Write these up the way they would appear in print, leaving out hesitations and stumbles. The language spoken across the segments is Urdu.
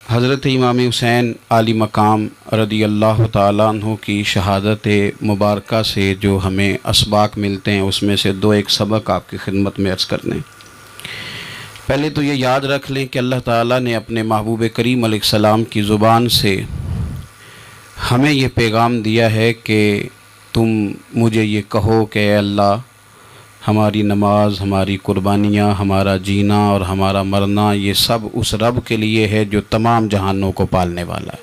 حضرت امام حسین عالی مقام رضی اللہ تعالیٰ عنہ کی شہادت مبارکہ سے جو ہمیں اسباق ملتے ہیں اس میں سے ایک سبق آپ کی خدمت میں عرض کر دیں۔ پہلے تو یہ یاد رکھ لیں کہ اللہ تعالیٰ نے اپنے محبوب کریم علیہ السلام کی زبان سے ہمیں یہ پیغام دیا ہے کہ تم مجھے یہ کہو کہ اے اللہ، ہماری نماز، ہماری قربانیاں، ہمارا جینا اور ہمارا مرنا یہ سب اس رب کے لیے ہے جو تمام جہانوں کو پالنے والا ہے۔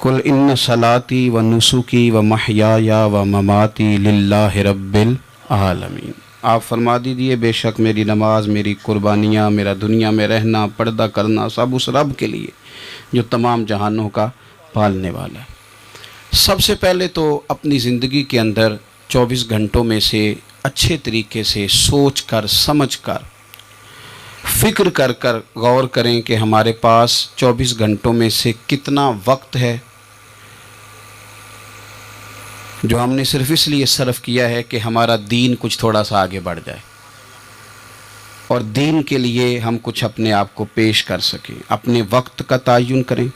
قل ان صلاتی و نسکی و محیای و مماتی للہ رب العالمین۔ آپ فرما دیجئے بے شک میری نماز، میری قربانیاں، میرا دنیا میں رہنا، پردہ کرنا سب اس رب کے لیے جو تمام جہانوں کا پالنے والا ہے۔ سب سے پہلے تو اپنی زندگی کے اندر 24 گھنٹوں میں سے اچھے طریقے سے سوچ کر، سمجھ کر، فکر کر کر غور کریں کہ ہمارے پاس 24 گھنٹوں میں سے کتنا وقت ہے جو ہم نے صرف اس لیے صرف کیا ہے کہ ہمارا دین کچھ تھوڑا سا آگے بڑھ جائے اور دین کے لیے ہم کچھ اپنے آپ کو پیش کر سکیں۔ اپنے وقت کا تعین کریں،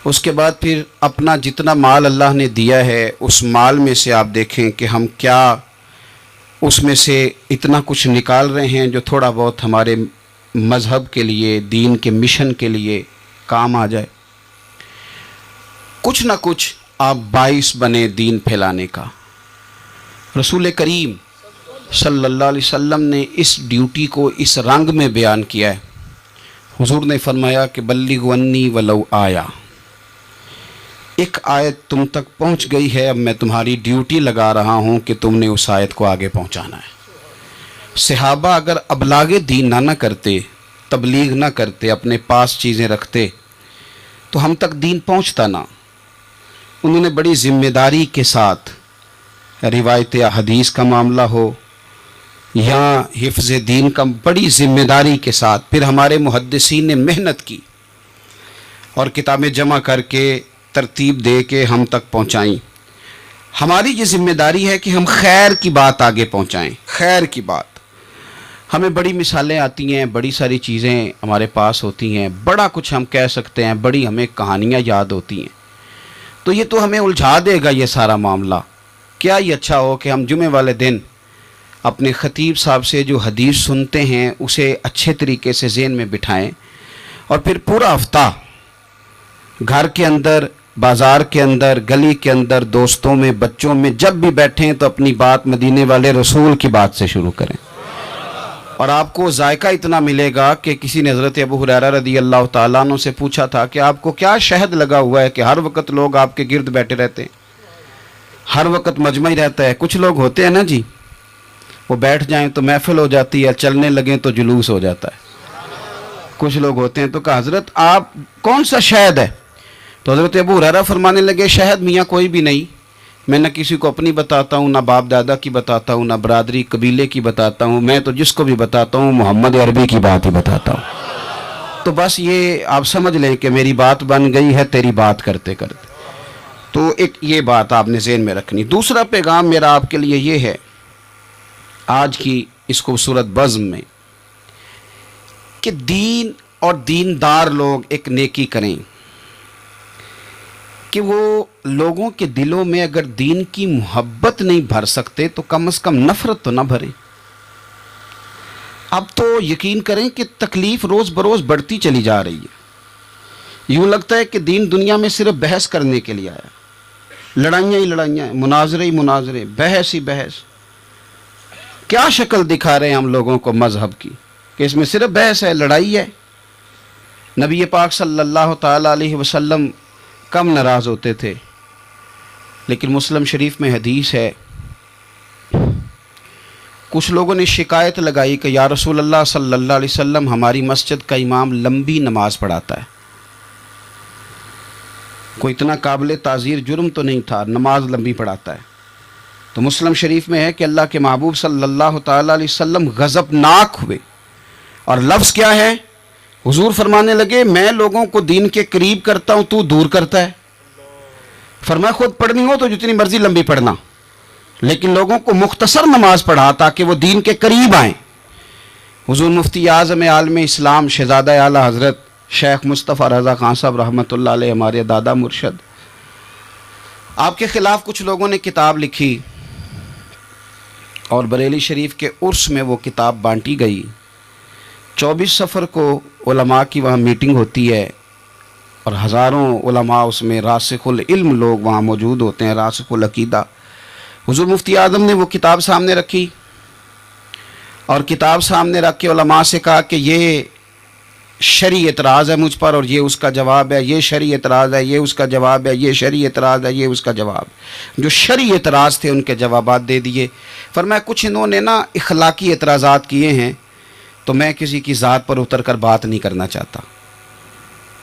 اس کے بعد پھر اپنا جتنا مال اللہ نے دیا ہے اس مال میں سے آپ دیکھیں کہ ہم کیا اس میں سے اتنا کچھ نکال رہے ہیں جو تھوڑا بہت ہمارے مذہب کے لیے، دین کے مشن کے لیے کام آ جائے۔ کچھ نہ کچھ آپ باعث بنے دین پھیلانے کا۔ رسول کریم صلی اللہ علیہ وسلم نے اس ڈیوٹی کو اس رنگ میں بیان کیا ہے۔ حضور نے فرمایا کہ بلغوا انی ولو آیا، ایک آیت تم تک پہنچ گئی ہے، اب میں تمہاری ڈیوٹی لگا رہا ہوں کہ تم نے اس آیت کو آگے پہنچانا ہے۔ صحابہ اگر ابلاغ دین نہ کرتے، تبلیغ نہ کرتے، اپنے پاس چیزیں رکھتے تو ہم تک دین پہنچتا نہ۔ انہوں نے بڑی ذمہ داری کے ساتھ، روایت حدیث کا معاملہ ہو یا حفظ دین کا، بڑی ذمہ داری کے ساتھ پھر ہمارے محدثین نے محنت کی اور کتابیں جمع کر کے ترتیب دے کے ہم تک پہنچائیں۔ ہماری یہ ذمہ داری ہے کہ ہم خیر کی بات آگے پہنچائیں، خیر کی بات۔ ہمیں بڑی مثالیں آتی ہیں، بڑی ساری چیزیں ہمارے پاس ہوتی ہیں، بڑا کچھ ہم کہہ سکتے ہیں، بڑی ہمیں کہانیاں یاد ہوتی ہیں، تو یہ تو ہمیں الجھا دے گا یہ سارا معاملہ۔ کیا یہ اچھا ہو کہ ہم جمعے والے دن اپنے خطیب صاحب سے جو حدیث سنتے ہیں اسے اچھے طریقے سے ذہن میں بٹھائیں اور پھر پورا ہفتہ گھر کے اندر، بازار کے اندر، گلی کے اندر، دوستوں میں، بچوں میں جب بھی بیٹھیں تو اپنی بات مدینے والے رسول کی بات سے شروع کریں، اور آپ کو ذائقہ اتنا ملے گا کہ کسی نے حضرت ابو ہریرہ رضی اللہ تعالیٰ عنہ سے پوچھا تھا کہ آپ کو کیا شہد لگا ہوا ہے کہ ہر وقت لوگ آپ کے گرد بیٹھے رہتے ہیں، ہر وقت مجمع ہی رہتا ہے؟ کچھ لوگ ہوتے ہیں نا جی، وہ بیٹھ جائیں تو محفل ہو جاتی ہے، چلنے لگیں تو جلوس ہو جاتا ہے۔ کچھ لوگ ہوتے ہیں، تو کہا حضرت آپ کون سا شہد ہے؟ تو حضرت ابو ہریرہ فرمانے لگے شہد میاں کوئی بھی نہیں، میں نہ کسی کو اپنی بتاتا ہوں، نہ باپ دادا کی بتاتا ہوں، نہ برادری قبیلے کی بتاتا ہوں، میں تو جس کو بھی بتاتا ہوں محمد عربی کی بات ہی بتاتا ہوں۔ تو بس یہ آپ سمجھ لیں کہ میری بات بن گئی ہے تیری بات کرتے کرتے۔ تو ایک یہ بات آپ نے ذہن میں رکھنی۔ دوسرا پیغام میرا آپ کے لیے یہ ہے آج کی اس خوبصورت بزم میں کہ دین اور دیندار لوگ ایک نیکی کریں کہ وہ لوگوں کے دلوں میں اگر دین کی محبت نہیں بھر سکتے تو کم از کم نفرت تو نہ بھریں۔ اب تو یقین کریں کہ تکلیف روز بروز بڑھتی چلی جا رہی ہے۔ یوں لگتا ہے کہ دین دنیا میں صرف بحث کرنے کے لیے آیا، لڑائیاں ہی لڑائیاں، مناظرے ہی مناظرے، بحث ہی بحث۔ کیا شکل دکھا رہے ہیں ہم لوگوں کو مذہب کی کہ اس میں صرف بحث ہے، لڑائی ہے۔ نبی پاک صلی اللہ تعالیٰ علیہ وسلم کم ناراض ہوتے تھے، لیکن مسلم شریف میں حدیث ہے، کچھ لوگوں نے شکایت لگائی کہ یا رسول اللہ صلی اللہ علیہ وسلم ہماری مسجد کا امام لمبی نماز پڑھاتا ہے، کوئی اتنا قابل تعزیر جرم تو نہیں تھا، نماز لمبی پڑھاتا ہے۔ تو مسلم شریف میں ہے کہ اللہ کے محبوب صلی اللہ تعالیٰ علیہ وسلم غضبناک ہوئے، اور لفظ کیا ہے؟ حضور فرمانے لگے میں لوگوں کو دین کے قریب کرتا ہوں، تو دور کرتا ہے۔ فرمایا خود پڑھنی ہو تو جتنی مرضی لمبی پڑھنا، لیکن لوگوں کو مختصر نماز پڑھا تاکہ وہ دین کے قریب آئیں۔ حضور مفتی اعظم عالم اسلام شہزادہ اعلیٰ حضرت شیخ مصطفیٰ رضا خان صاحب رحمۃ اللہ علیہ، ہمارے دادا مرشد، آپ کے خلاف کچھ لوگوں نے کتاب لکھی اور بریلی شریف کے عرس میں وہ کتاب بانٹی گئی۔ 24 صفر کو علماء کی وہاں میٹنگ ہوتی ہے اور ہزاروں علماء اس میں راسخ العلم لوگ وہاں موجود ہوتے ہیں، راسخ العقیدہ۔ حضور مفتی اعظم نے وہ کتاب سامنے رکھی اور کتاب سامنے رکھ کے علماء سے کہا کہ یہ شرعی اعتراض ہے مجھ پر اور یہ اس کا جواب ہے، یہ شرعی اعتراض ہے، یہ اس کا جواب ہے، یہ شرعی اعتراض ہے، یہ اس کا جواب۔ جو شرعی اعتراض تھے ان کے جوابات دے دیے۔ فرمایا کچھ انہوں نے نا اخلاقی اعتراضات کیے ہیں تو میں کسی کی ذات پر اتر کر بات نہیں کرنا چاہتا۔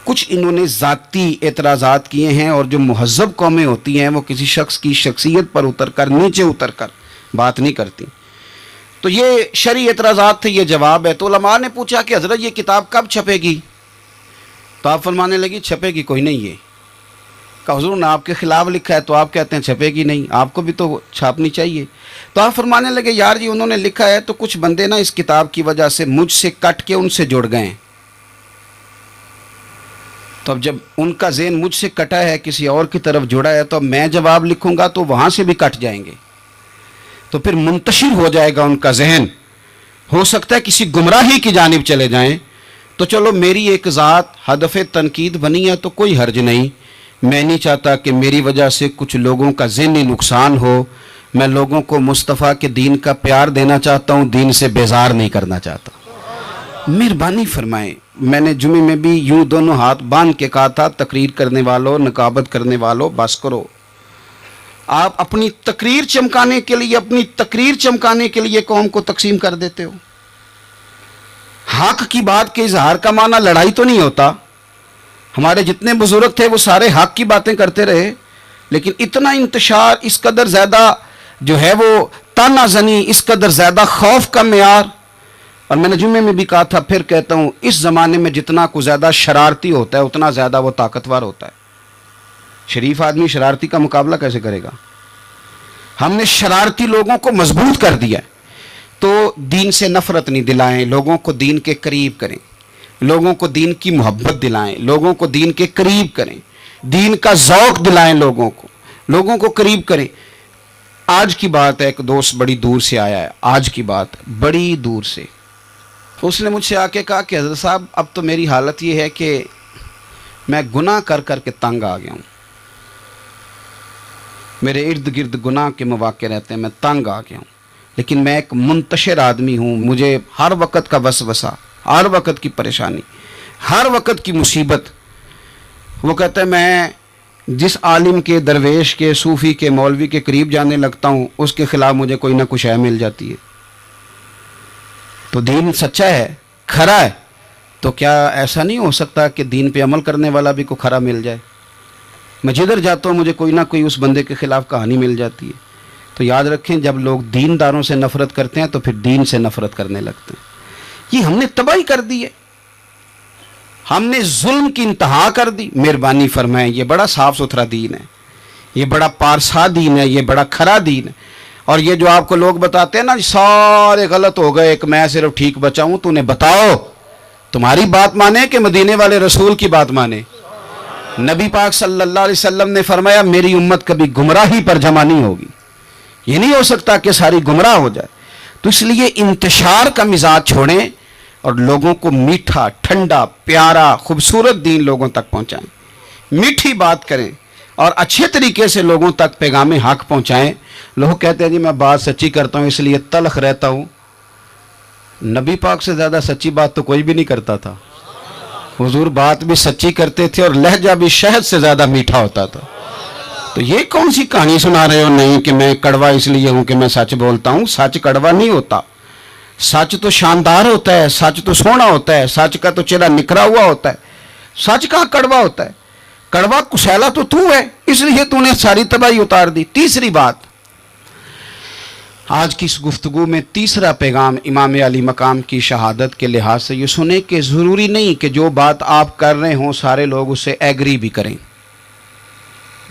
کچھ انہوں نے ذاتی اعتراضات کیے ہیں اور جو مہذب قومیں ہوتی ہیں وہ کسی شخص کی شخصیت پر اتر کر، نیچے اتر کر بات نہیں کرتی۔ تو یہ شرعی اعتراضات تھے، یہ جواب ہے۔ تو علماء نے پوچھا کہ حضرت یہ کتاب کب چھپے گی؟ تو آپ فرمانے لگی چھپے گی کوئی نہیں ہے۔ کہ حضور نے آپ کے خلاف لکھا ہے تو آپ کہتے ہیں چھپے گی نہیں، آپ کو بھی تو چھاپنی چاہیے۔ تو آپ فرمانے لگے یار جی انہوں نے لکھا ہے تو کچھ بندے نا اس کتاب کی وجہ سے مجھ سے کٹ کے ان سے جڑ گئے ہیں۔ تو اب جب ان کا ذہن مجھ سے کٹا ہے، کسی اور کی طرف جڑا ہے، تو اب میں جواب لکھوں گا تو وہاں سے بھی کٹ جائیں گے، تو پھر منتشر ہو جائے گا ان کا ذہن، ہو سکتا ہے کسی گمراہی کی جانب چلے جائیں۔ تو چلو میری ایک ذات ہدف تنقید بنی ہے تو کوئی حرج نہیں، میں نہیں چاہتا کہ میری وجہ سے کچھ لوگوں کا ذہنی نقصان ہو، میں لوگوں کو مصطفیٰ کے دین کا پیار دینا چاہتا ہوں، دین سے بیزار نہیں کرنا چاہتا۔ مہربانی فرمائیں، میں نے جمعے میں بھی یوں دونوں ہاتھ باندھ کے کہا تھا تقریر کرنے والوں، نقابت کرنے والوں بس کرو۔ آپ اپنی تقریر چمکانے کے لیے قوم کو تقسیم کر دیتے ہو۔ حق کی بات کے اظہار کا معنی لڑائی تو نہیں ہوتا۔ ہمارے جتنے بزرگ تھے وہ سارے حق کی باتیں کرتے رہے، لیکن اتنا انتشار، اس قدر زیادہ جو ہے وہ تانا زنی، اس قدر زیادہ خوف کا معیار۔ اور میں نے جمعے میں بھی کہا تھا، پھر کہتا ہوں، اس زمانے میں جتنا کو زیادہ شرارتی ہوتا ہے اتنا زیادہ وہ طاقتور ہوتا ہے۔ شریف آدمی شرارتی کا مقابلہ کیسے کرے گا؟ ہم نے شرارتی لوگوں کو مضبوط کر دیا ہے۔ تو دین سے نفرت نہیں دلائیں، لوگوں کو دین کے قریب کریں، لوگوں کو دین کی محبت دلائیں، لوگوں کو دین کے قریب کریں، دین کا ذوق دلائیں، لوگوں کو قریب کریں۔ آج کی بات ہے، ایک دوست بڑی دور سے آیا ہے، آج کی بات بڑی دور سے، اس نے مجھ سے آ کے کہا کہ حضرت صاحب اب تو میری حالت یہ ہے کہ میں گناہ کر کر کے تنگ آ گیا ہوں، میرے ارد گرد گناہ کے مواقع رہتے ہیں، میں تنگ آ گیا ہوں، لیکن میں ایک منتشر آدمی ہوں، مجھے ہر وقت کا وسوسہ، ہر وقت کی پریشانی، ہر وقت کی مصیبت۔ وہ کہتا ہے میں جس عالم کے، درویش کے، صوفی کے، مولوی کے قریب جانے لگتا ہوں اس کے خلاف مجھے کوئی نہ کچھ مل جاتی ہے۔ تو دین سچا ہے، کھرا ہے، تو کیا ایسا نہیں ہو سکتا کہ دین پہ عمل کرنے والا بھی کوئی کھرا مل جائے؟ میں جدھر جاتا ہوں مجھے کوئی نہ کوئی اس بندے کے خلاف کہانی مل جاتی ہے۔ تو یاد رکھیں، جب لوگ دینداروں سے نفرت کرتے ہیں تو پھر دین سے نفرت کرنے لگتے ہیں۔ یہ ہم نے تباہی کر دی ہے، ہم نے ظلم کی انتہا کر دی۔ مہربانی فرمائیں، یہ بڑا صاف ستھرا دین ہے، یہ بڑا پارسا دین ہے، یہ بڑا کھرا دین ہے۔ اور یہ جو آپ کو لوگ بتاتے ہیں نا سارے غلط ہو گئے، ایک میں صرف ٹھیک بچا ہوں، تو انہیں بتاؤ تمہاری بات مانے کہ مدینے والے رسول کی بات مانے؟ نبی پاک صلی اللہ علیہ وسلم نے فرمایا میری امت کبھی گمراہی پر جمع نہیں ہوگی، یہ نہیں ہو سکتا کہ ساری گمراہ ہو جائے۔ تو اس لیے انتشار کا مزاج چھوڑیں اور لوگوں کو میٹھا، ٹھنڈا، پیارا، خوبصورت دین لوگوں تک پہنچائیں، میٹھی بات کریں اور اچھے طریقے سے لوگوں تک پیغام حق پہنچائیں۔ لوگ کہتے ہیں جی میں بات سچی کرتا ہوں اس لیے تلخ رہتا ہوں۔ نبی پاک سے زیادہ سچی بات تو کوئی بھی نہیں کرتا تھا، حضور بات بھی سچی کرتے تھے اور لہجہ بھی شہد سے زیادہ میٹھا ہوتا تھا۔ تو یہ کون سی کہانی سنا رہے ہو؟ نہیں کہ میں کڑوا اس لیے ہوں کہ میں سچ بولتا ہوں، سچ کڑوا نہیں ہوتا، سچ تو شاندار ہوتا ہے، سچ تو سونا ہوتا ہے، سچ کا تو چہرہ نکھرا ہوا ہوتا ہے، سچ کہاں کڑوا ہوتا ہے؟ کڑوا کسیلا تو ہے، اس لیے تو نے ساری تباہی اتار دی۔ تیسری بات، آج کی اس گفتگو میں تیسرا پیغام امام علی مقام کی شہادت کے لحاظ سے یہ سنیں کہ ضروری نہیں کہ جو بات آپ کر رہے ہوں سارے لوگ اسے ایگری بھی کریں،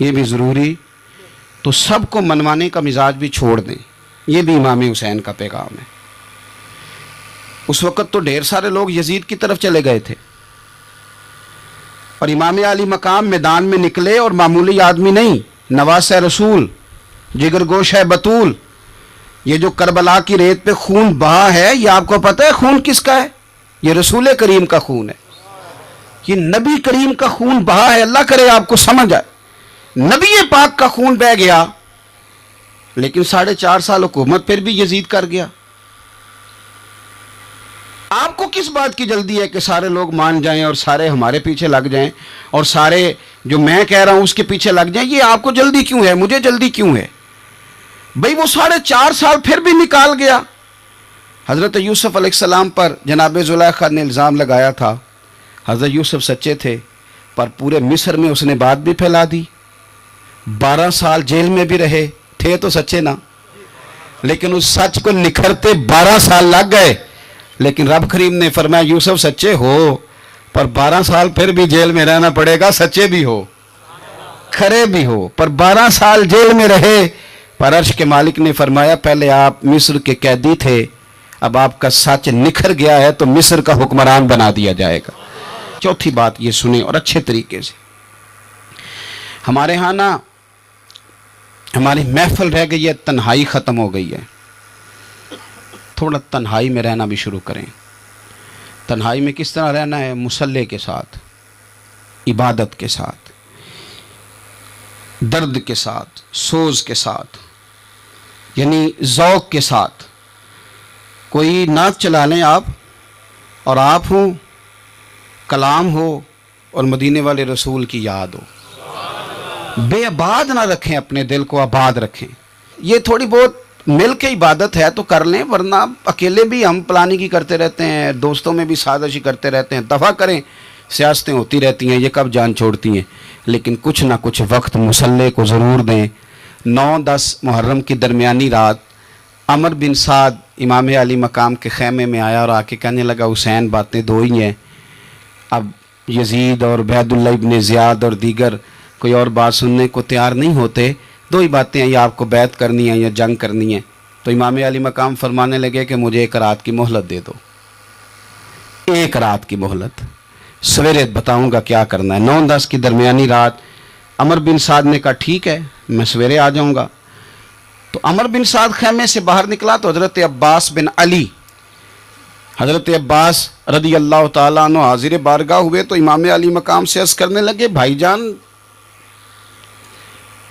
یہ بھی ضروری، تو سب کو منوانے کا مزاج بھی چھوڑ دیں، یہ بھی امام حسین کا پیغام ہے۔ اس وقت تو ڈھیر سارے لوگ یزید کی طرف چلے گئے تھے، اور امام علی مقام میدان میں نکلے اور معمولی آدمی نہیں، نواسہ رسول، جگر گوش ہے بطول. یہ جو کربلا کی ریت پہ خون بہا ہے، یہ آپ کو پتہ ہے خون کس کا ہے؟ یہ رسول کریم کا خون ہے. یہ نبی کریم کا خون بہا ہے. اللہ کرے آپ کو سمجھ آئے. نبی پاک کا خون بہ گیا، لیکن 4.5 سال حکومت پھر بھی یزید کر گیا. آپ کو کس بات کی جلدی ہے کہ سارے لوگ مان جائیں اور سارے ہمارے پیچھے لگ جائیں اور سارے جو میں کہہ رہا ہوں اس کے پیچھے لگ جائیں؟ یہ آپ کو جلدی کیوں ہے؟ مجھے جلدی کیوں ہے؟ بھئی وہ 4.5 سال پھر بھی نکال گیا. حضرت یوسف علیہ السلام پر جناب زلیخا نے الزام لگایا تھا. حضرت یوسف سچے تھے، پر پورے مصر میں اس نے بات بھی پھیلا دی. 12 سال جیل میں بھی رہے تھے تو سچے نا، لیکن اس سچ کو نکھرتے 12 سال لگ گئے. لیکن رب کریم نے فرمایا یوسف سچے ہو، پر 12 سال پھر بھی جیل میں رہنا پڑے گا. سچے بھی ہو، کھرے بھی ہو، پر 12 سال جیل میں رہے. پر عرش کے مالک نے فرمایا پہلے آپ مصر کے قیدی تھے، اب آپ کا سچ نکھر گیا ہے تو مصر کا حکمران بنا دیا جائے گا. چوتھی بات یہ سنیں اور اچھے طریقے سے. ہمارے ہاں نا ہماری محفل رہ گئی ہے، تنہائی ختم ہو گئی ہے. تھوڑا تنہائی میں رہنا بھی شروع کریں. تنہائی میں کس طرح رہنا ہے؟ مصلی کے ساتھ، عبادت کے ساتھ، درد کے ساتھ، سوز کے ساتھ، یعنی ذوق کے ساتھ. کوئی نعت چلا لیں آپ اور آپ ہوں، کلام ہو اور مدینے والے رسول کی یاد ہو. بے آباد نہ رکھیں، اپنے دل کو آباد رکھیں. یہ تھوڑی بہت مل کے عبادت ہے تو کر لیں، ورنہ اکیلے بھی ہم پلاننگ ہی کرتے رہتے ہیں، دوستوں میں بھی سازشی کرتے رہتے ہیں. دفع کریں، سیاستیں ہوتی رہتی ہیں، یہ کب جان چھوڑتی ہیں. لیکن کچھ نہ کچھ وقت مصلی کو ضرور دیں. 9-10 محرم کی درمیانی رات عمر بن سعد امام علی مقام کے خیمے میں آیا اور آ کے کہنے لگا حسین باتیں 2 ہی ہیں. اب یزید اور عبید اللہ ابن زیاد اور دیگر کوئی اور بات سننے کو تیار نہیں ہوتے. 2 ہی باتیں ہیں، یا آپ کو بیعت کرنی ہے یا جنگ کرنی ہے. تو امام علی مقام فرمانے لگے کہ مجھے 1 رات کی مہلت دے دو. 1 رات کی مہلت، سویرے بتاؤں گا کیا کرنا ہے. 9-10 کی درمیانی رات عمر بن سعد نے کہا ٹھیک ہے میں سویرے آ جاؤں گا. تو عمر بن سعد خیمے سے باہر نکلا تو حضرت عباس بن علی، حضرت عباس رضی اللہ تعالیٰ عنہ حاضر بارگاہ ہوئے تو امام علی مقام سے عرض کرنے لگے بھائی جان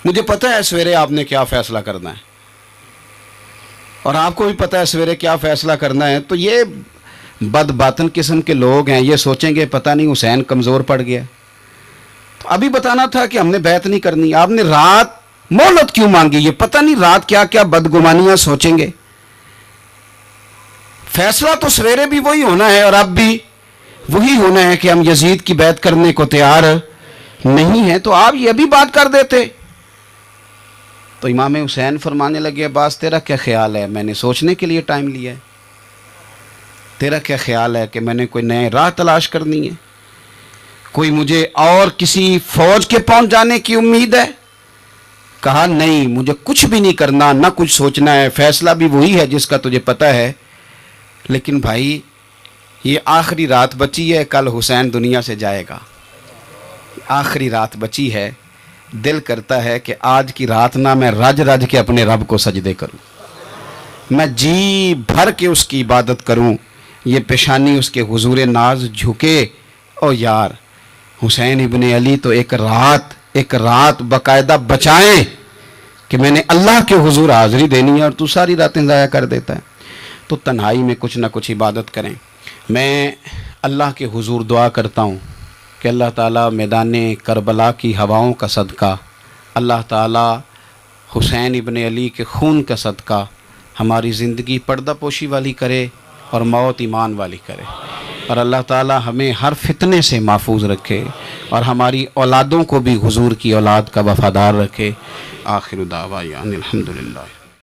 مجھے پتہ ہے سویرے آپ نے کیا فیصلہ کرنا ہے، اور آپ کو بھی پتہ ہے سویرے کیا فیصلہ کرنا ہے. تو یہ بد باطن قسم کے لوگ ہیں، یہ سوچیں گے پتہ نہیں حسین کمزور پڑ گیا. تو ابھی بتانا تھا کہ ہم نے بیعت نہیں کرنی. آپ نے رات مہلت کیوں مانگی؟ یہ پتہ نہیں رات کیا کیا بدگمانیاں سوچیں گے. فیصلہ تو سویرے بھی وہی ہونا ہے اور اب بھی وہی ہونا ہے کہ ہم یزید کی بیعت کرنے کو تیار نہیں ہیں. تو آپ یہ بھی بات کر دیتے. تو امام حسین فرمانے لگے عباس تیرا کیا خیال ہے؟ میں نے سوچنے کے لیے ٹائم لیا ہے. تیرا کیا خیال ہے کہ میں نے کوئی نئے راہ تلاش کرنی ہے؟ کوئی مجھے اور کسی فوج کے پہنچ جانے کی امید ہے؟ کہا نہیں، مجھے کچھ بھی نہیں کرنا، نہ کچھ سوچنا ہے. فیصلہ بھی وہی ہے جس کا تجھے پتہ ہے. لیکن بھائی یہ آخری رات بچی ہے، کل حسین دنیا سے جائے گا. آخری رات بچی ہے، دل کرتا ہے کہ آج کی رات نہ میں رج رج کے اپنے رب کو سجدے کروں، میں جی بھر کے اس کی عبادت کروں. یہ پیشانی اس کے حضور ناز جھکے. او یار حسین ابن علی تو ایک رات باقاعدہ بچائیں کہ میں نے اللہ کے حضور حاضری دینی ہے اور تو ساری راتیں ضائع کر دیتا ہے. تو تنہائی میں کچھ نہ کچھ عبادت کریں. میں اللہ کے حضور دعا کرتا ہوں کہ اللہ تعالیٰ میدان کربلا کی ہواؤں کا صدقہ، اللہ تعالیٰ حسین ابن علی کے خون کا صدقہ ہماری زندگی پردہ پوشی والی کرے اور موت ایمان والی کرے. اور اللہ تعالیٰ ہمیں ہر فتنے سے محفوظ رکھے اور ہماری اولادوں کو بھی حضور کی اولاد کا وفادار رکھے. آخر دعوانا الحمدللہ.